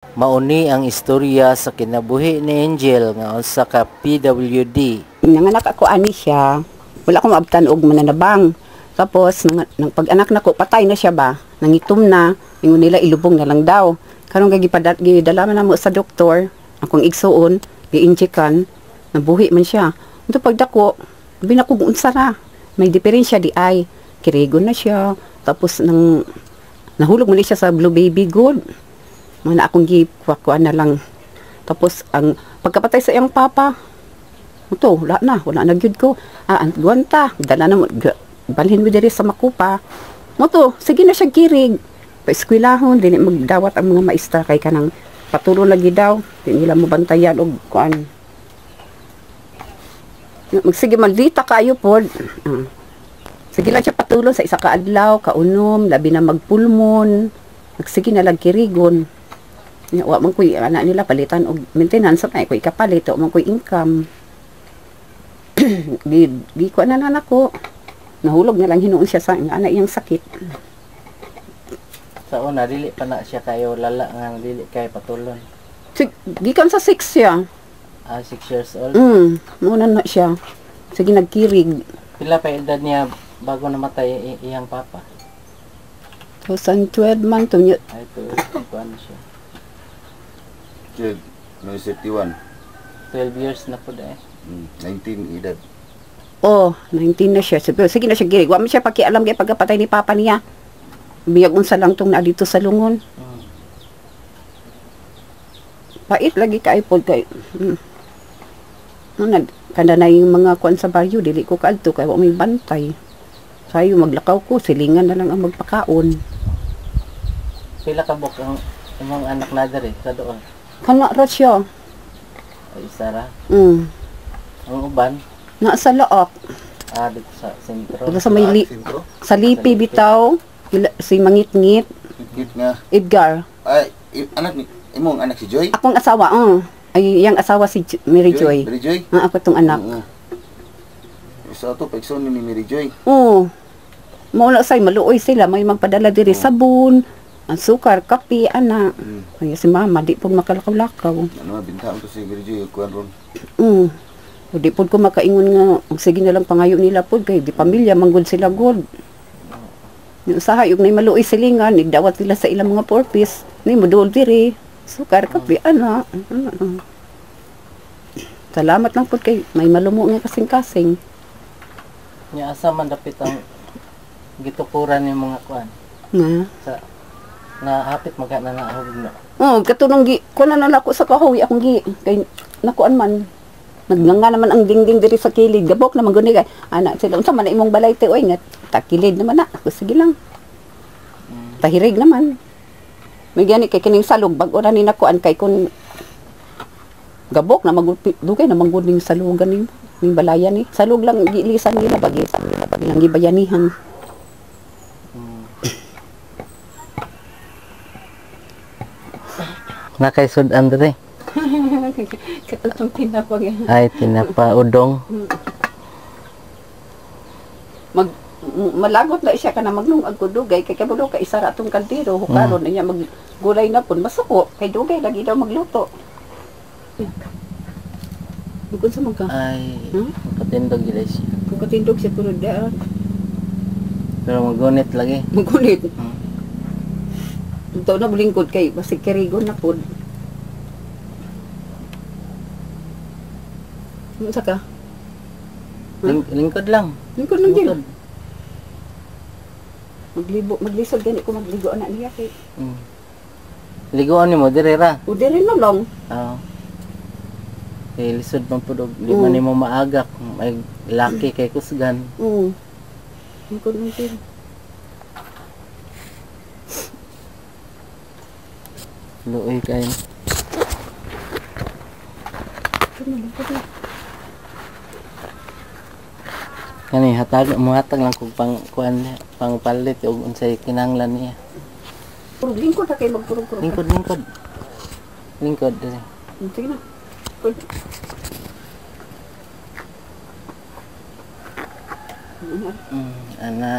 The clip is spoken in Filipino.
Mauni ang istorya sa kinabuhi ni Angel nga usa ka PWD. Nanganak ako ani siya. Wala akong maabtan og mananabang. Tapos nang pag-anak nako patay na siya ba. Nangitom na, ingon nila ilubong na lang daw. Karon gidala man namo sa doktor, akong igsuon, gi-injekan, nabuhi man siya. Unto pagdako, binakog unsa na. May diferensya di ay kirigon na siya. Tapos nahulog man siya sa Blue Baby Gold. Mga akong gikwakwa na lang. Tapos ang pagkapatay sa iyang papa, ito, wala na gyud ko. Guwanta, dala na mo, balhin mo diri sa makupa. Moto, sige na siya girig. Pa-eskwelahon, dili magdawat ang mga maestra kay kanang patulo lagi daw. Di nila mo bantayan og kuan. Magsige maldita kayo pod. Sige lang siya patulong sa isa ka adlaw, kaunom, labi na magpulmon. Magsige na lang kirigon. Wa man koy anak nila palitan og maintenance na koy kapalit o man koy income. Di ko na nako. Nahulog na lang hinuon siya sa anak iyang sakit. Sa una dili pa na siya kayo lala nga dili kay patulon. Gikan sa 6 siya. 6 years old. Muna na siya. Sige nagkirig. Pila pa edad niya bago namatay iyang papa? 2012 man to niya. Ay to kuan siya. Kid, no 71. 12 years na po dahil. 19 edad. Oh, 19 na siya. Sige na siya girig. Wa man siya pakialam kay pagkapatay ni papa niya. Biyag unsa lang tong na dito sa lungon. Pait lagi kay pod kay. Kanda na yung mga kuan sa baryo, dili ko kaadto kay wa may bantay. Sayo maglakaw ko, silingan na lang ang magpakaon. Pila ka bok ang imong anak na diri sa doon? Kana ra siya. Ay Sara. Ang uban Na sa laak. dito sa sentro. Diba sa may sa lipi bitaw, si Mangit-ngit, Kid nga. Edgar. Ay, anak ni imong anak si Joy? Akong asawa, ay yang asawa si Mary Joy. Mary Joy? Ako tong anak. Isa to paigsoon ni Mary Joy. Mauna say maluoy sila, may magpadala diri sabon, ang sukar, kape, ana. Kaya si mama di pud makalakaw-lakaw. Ano bintahan to si Mary Joy kuan ron. Di pud ko makaingon nga, sige na lang pangayo nila pud kay di pamilya manggod sila god. Sa hayog na maluoy silingan, nigdawat sila sa ilang mga purpose. Ni modul diri, sukar, kape, ana. Salamat lang pud kay may malumo nga kasing-kasing. Nya asa man dapit ang gitukuran ni mga kuan sa na hapit magana na ahog na. Katunong kuan na nako sa kahoy akong kay nakuan man. Nagnanga naman ang dingding diri sa kilid. Gabok naman guni kay ana sila unsa man imong balay te oy nga takilid naman na. Sige lang. Tahirig naman. May gani kay kining salog bag-o ra ni nakuan kay kun gabok na dugay na manggod ning salugan ni ning balayan ni. Salog lang gilisan nila bagi lang gibayanihan. Nakaisod andre. Katong tinapag. Ay tinapa udong. Malagot na siya kana maglungag ko dugay kay kabulo ka isa ra tong kaldero hukaron niya maggulay na pun masuko kay dugay lagi daw magluto. Bukod sa mga Ay katindog gila siya. kung katindog siya pero Pero magunit lagi. magunit. Ito na bulingkod kay basig kirigon na pud. Ano sa ka? Lingkod lang. Lingkod lang din. Maglisod gani ko magligo na niya kay. Ligoan ni mo dire ra. O diri na lang. Kay lisod man pud og di man nimo maagak may laki kay kusgan. Lingkod lang din. Luoy kay. Kani hatag mo hatag lang kog pang kuan pang palit og unsay kinahanglan niya. Puro lingkod na kay magpurong-purong. Lingkod. Lingkod dire. Sige na. Ana